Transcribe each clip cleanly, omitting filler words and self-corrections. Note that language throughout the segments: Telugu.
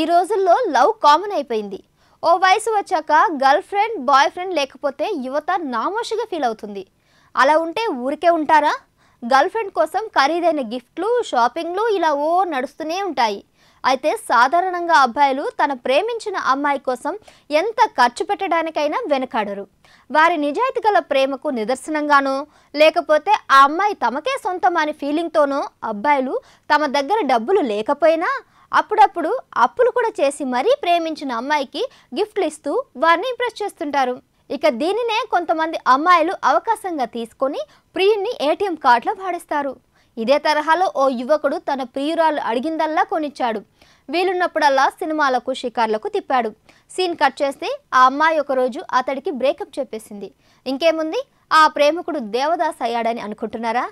ఈ రోజుల్లో లవ్ కామన్ అయిపోయింది. ఓ వయసు వచ్చాక గర్ల్ ఫ్రెండ్ బాయ్ ఫ్రెండ్ లేకపోతే యువత నామోషిగా ఫీల్ అవుతుంది. అలా ఉంటే ఊరికే ఉంటారా? గర్ల్ ఫ్రెండ్ కోసం ఖరీదైన గిఫ్ట్లు షాపింగ్లు ఇలా నడుస్తూనే ఉంటాయి. అయితే సాధారణంగా అబ్బాయిలు తన ప్రేమించిన అమ్మాయి కోసం ఎంత ఖర్చు పెట్టడానికైనా వెనకాడరు. వారి నిజాయితీ గల ప్రేమకు నిదర్శనంగానో లేకపోతే ఆ అమ్మాయి తమకే సొంతం అనే ఫీలింగ్తోనో అబ్బాయిలు తమ దగ్గర డబ్బులు లేకపోయినా అప్పుడప్పుడు అప్పులు కూడా చేసి మరీ ప్రేమించిన అమ్మాయికి గిఫ్ట్లు ఇస్తూ వారిని ఇంప్రెస్ చేస్తుంటారు. ఇక దీనినే కొంతమంది అమ్మాయిలు అవకాశంగా తీసుకొని ప్రియుణ్ణి ఏటీఎం కార్డులో వాడేస్తారు. ఇదే తరహాలో ఓ యువకుడు తన ప్రియురాలు అడిగిందల్లా కొనిచ్చాడు. వీలున్నప్పుడల్లా సినిమాలకు షికార్లకు తిప్పాడు. సీన్ కట్ చేస్తే ఆ అమ్మాయి ఒకరోజు అతడికి బ్రేకప్ చెప్పేసింది. ఇంకేముంది, ఆ ప్రేమికుడు దేవదాస్ అయ్యాడని అనుకుంటున్నారా?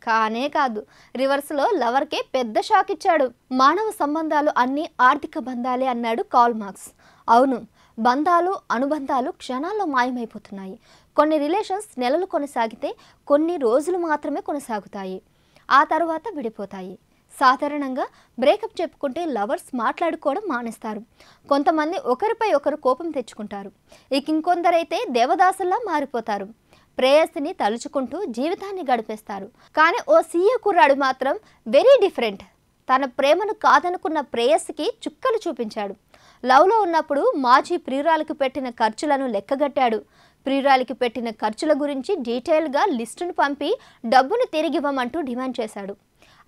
కానే కాదు, రివర్స్లో లవర్కే పెద్ద షాక్ ఇచ్చాడు. మానవ సంబంధాలు అన్నీ ఆర్థిక బంధాలే అన్నాడు కార్ల్ మార్క్స్. అవును, బంధాలు అనుబంధాలు క్షణాల్లో మాయమైపోతున్నాయి. కొన్ని రిలేషన్స్ నెలలు కొనసాగితే కొన్ని రోజులు మాత్రమే కొనసాగుతాయి, ఆ తర్వాత విడిపోతాయి. సాధారణంగా బ్రేకప్ చెప్పుకుంటే లవర్స్ మాట్లాడుకోవడం మానేస్తారు. కొంతమంది ఒకరిపై ఒకరు కోపం తెచ్చుకుంటారు. ఇక ఇంకొందరైతే దేవదాసుల్లా మారిపోతారు. ప్రేయసిని తలుచుకుంటూ జీవితాన్ని గడిపేస్తారు. కానీ ఓ సీఏ కుర్రాడు మాత్రం వెరీ డిఫరెంట్. తన ప్రేమను కాదనుకున్న ప్రేయసికి చుక్కలు చూపించాడు. లవ్లో ఉన్నప్పుడు మాజీ ప్రియురాలికి పెట్టిన ఖర్చులను లెక్కగట్టాడు. ప్రియురాలికి పెట్టిన ఖర్చుల గురించి డీటెయిల్గా లిస్టును పంపి డబ్బును తిరిగివ్వమంటూ డిమాండ్ చేశాడు.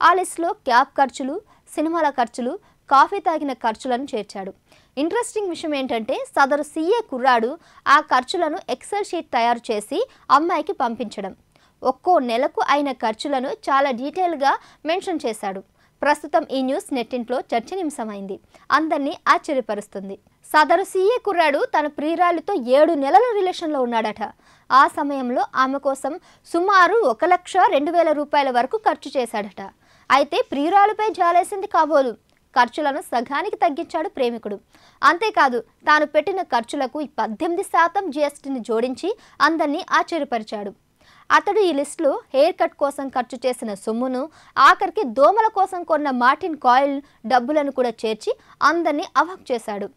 ఆ లిస్టులో క్యాబ్ ఖర్చులు, సినిమాల ఖర్చులు, కాఫీ తాగిన ఖర్చులను చేర్చాడు. ఇంట్రెస్టింగ్ విషయం ఏంటంటే సదరు సీఏ కుర్రాడు ఆ ఖర్చులను ఎక్సెల్ షీట్ తయారు చేసి అమ్మాయికి పంపించడం. ఒక్కో నెలకు అయిన ఖర్చులను చాలా డీటెయిల్గా మెన్షన్ చేశాడు. ప్రస్తుతం ఈ న్యూస్ నెట్టింట్లో చర్చనీయాంశమైంది. అందరినీ ఆశ్చర్యపరుస్తుంది. సదరు సీఏ కుర్రాడు తన ప్రియురాలితో 7 నెలల రిలేషన్లో ఉన్నాడట. ఆ సమయంలో ఆమె కోసం సుమారు 1,02,000 రూపాయల వరకు ఖర్చు చేశాడట. అయితే ప్రియురాలిపై జాలేసింది కాబోలు. ఖర్చులను సగానికి తగ్గించాడు ప్రేమికుడు. అంతేకాదు, తాను పెట్టిన ఖర్చులకు 18% జీఎస్టీని జోడించి అందరినీ ఆశ్చర్యపరిచాడు. అతడు ఈ లిస్టులో హెయిర్ కట్ కోసం ఖర్చు చేసిన సొమ్మును, ఆఖరికి దోమల కోసం కొన్న మార్టిన్ కాయిల్ డబ్బులను కూడా చేర్చి అందరినీ అవాక్ చేశాడు.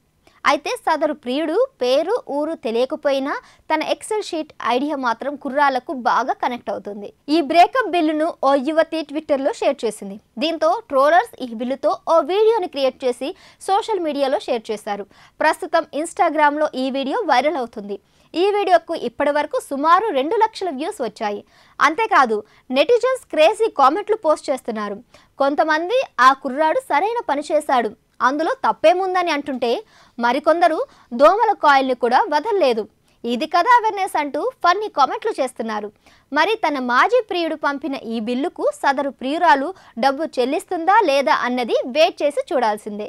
అయితే సదరు ప్రియుడు పేరు ఊరు తెలియకపోయినా తన ఎక్సెల్ షీట్ ఐడియా మాత్రం కుర్రాలకు బాగా కనెక్ట్ అవుతుంది. ఈ బ్రేకప్ బిల్లును ఓ యువతి ట్విట్టర్లో షేర్ చేసింది. దీంతో ట్రోలర్స్ ఈ బిల్లుతో ఓ వీడియోని క్రియేట్ చేసి సోషల్ మీడియాలో షేర్ చేశారు. ప్రస్తుతం ఇన్స్టాగ్రామ్లో ఈ వీడియో వైరల్ అవుతుంది. ఈ వీడియోకు ఇప్పటి వరకు సుమారు 2 లక్షల వ్యూస్ వచ్చాయి. అంతేకాదు, నెటిజన్స్ క్రేజీ కామెంట్లు పోస్ట్ చేస్తున్నారు. కొంతమంది ఆ కుర్రాడు సరైన పని చేశాడు, అందులో తప్పేముందని అంటుంటే, మరికొందరు దోమల కాయిల్ని కూడా వదల్లేదు, ఇది కదా అవేర్నెస్ అంటూ ఫన్నీ కామెంట్లు చేస్తున్నారు. మరి తన మాజీ ప్రియుడు పంపిన ఈ బిల్లుకు సదరు ప్రియురాలు డబ్బు చెల్లిస్తుందా లేదా అన్నది వెయిట్ చేసి చూడాల్సిందే.